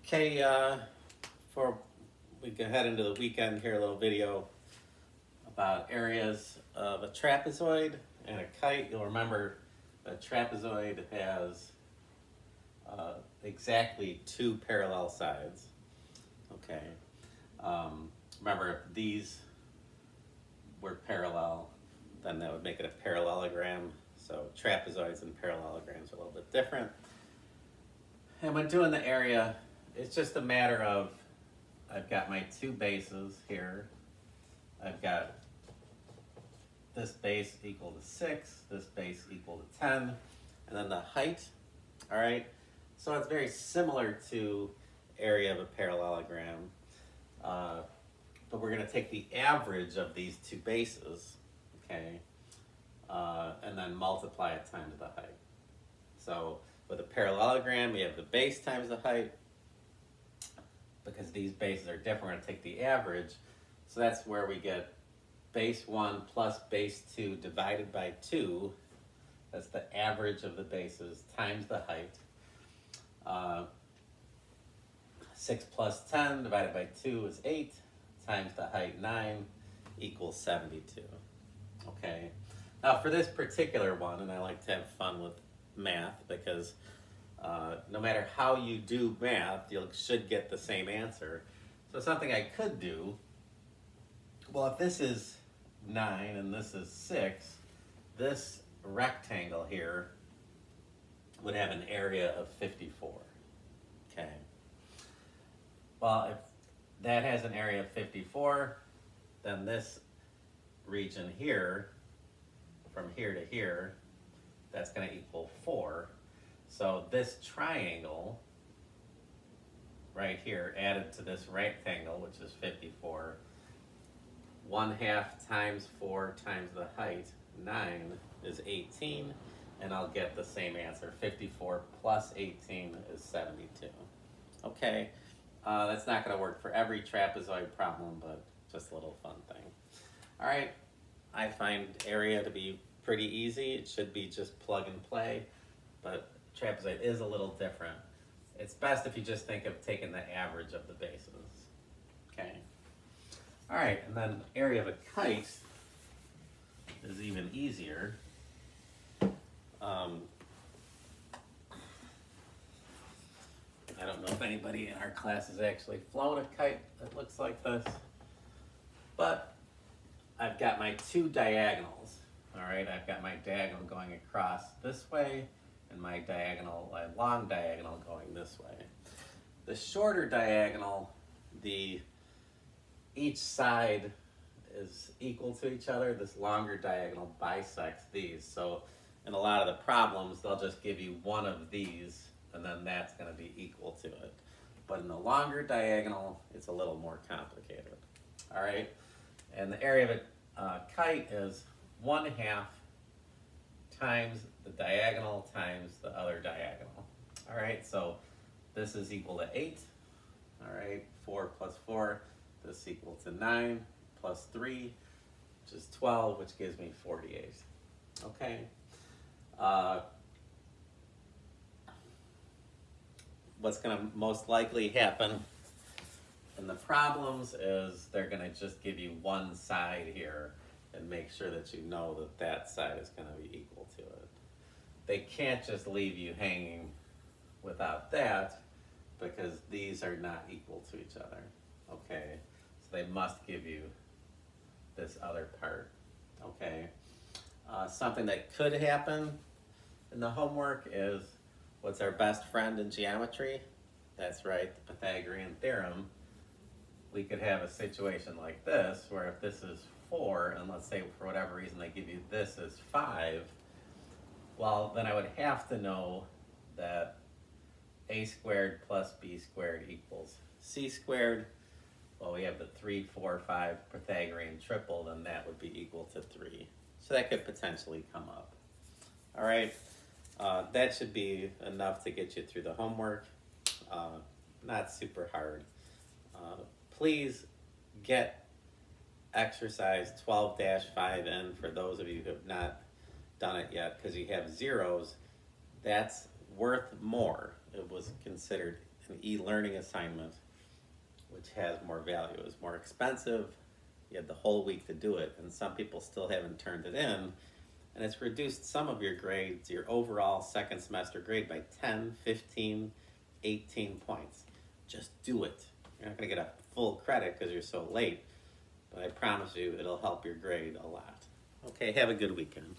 Okay, before we go head into the weekend here, a little video about areas of a trapezoid and a kite. You'll remember a trapezoid has exactly two parallel sides. Okay. Remember, if these were parallel, then that would make it a parallelogram. So trapezoids and parallelograms are a little bit different. And when doing the area, it's just a matter of, I've got my two bases here. I've got this base equal to 6, this base equal to 10, and then the height, all right? So it's very similar to area of a parallelogram, but we're gonna take the average of these two bases, okay, and then multiply it times the height. So with a parallelogram, you have the base times the height. Because these bases are different, we're going to take the average. So that's where we get base 1 plus base 2 divided by 2. That's the average of the bases times the height. 6 plus 10 divided by 2 is 8, times the height 9 equals 72. Okay. Now for this particular one, and I like to have fun with math because no matter how you do math, you should get the same answer. So something I could do, well, if this is 9 and this is 6, this rectangle here would have an area of 54. Okay. Well, if that has an area of 54, then this region here, from here to here, that's going to equal 4. So this triangle right here added to this rectangle, which is 54, 1/2 times 4 times the height, 9, is 18, and I'll get the same answer. 54 plus 18 is 72. Okay, that's not going to work for every trapezoid problem, but just a little fun thing. All right, I find area to be pretty easy. It should be just plug and play, but trapezoid is a little different. It's best if you just think of taking the average of the bases. Okay. All right, and then area of a kite is even easier. I don't know if anybody in our class has actually flown a kite that looks like this, but I've got my two diagonals. All right, I've got my diagonal going across this way, and my long diagonal going this way. The shorter diagonal, each side is equal to each other. This longer diagonal bisects these. So in a lot of the problems, they'll just give you one of these, and then that's going to be equal to it. But in the longer diagonal, it's a little more complicated. All right, and the area of a kite is 1/2 times the diagonal times the other diagonal. All right, so this is equal to 8. All right, 4 plus 4, this equal to 9 plus 3, which is 12, which gives me 48. Okay. What's going to most likely happen in the problems is they're going to just give you one side here and make sure that you know that that side is going to be equal to it. They can't just leave you hanging without that because these are not equal to each other, okay? So they must give you this other part, okay? Something that could happen in the homework is, what's our best friend in geometry? That's right, the Pythagorean theorem. We could have a situation like this, where if this is 4, and let's say for whatever reason they give you this as 5, well, then I would have to know that a squared plus b squared equals c squared. Well, we have the 3, 4, 5 Pythagorean triple, then that would be equal to 3. So that could potentially come up. All right, that should be enough to get you through the homework. Not super hard. Please get exercise 12-5 in for those of you who have not done it yet, because you have zeros. That's worth more. It was considered an e-learning assignment, which has more value. It's more expensive. You had the whole week to do it, and some people still haven't turned it in. And it's reduced some of your grades, your overall second semester grade, by 10, 15, 18 points. Just do it. You're not going to get a full credit because you're so late, but I promise you it'll help your grade a lot. Okay, have a good weekend.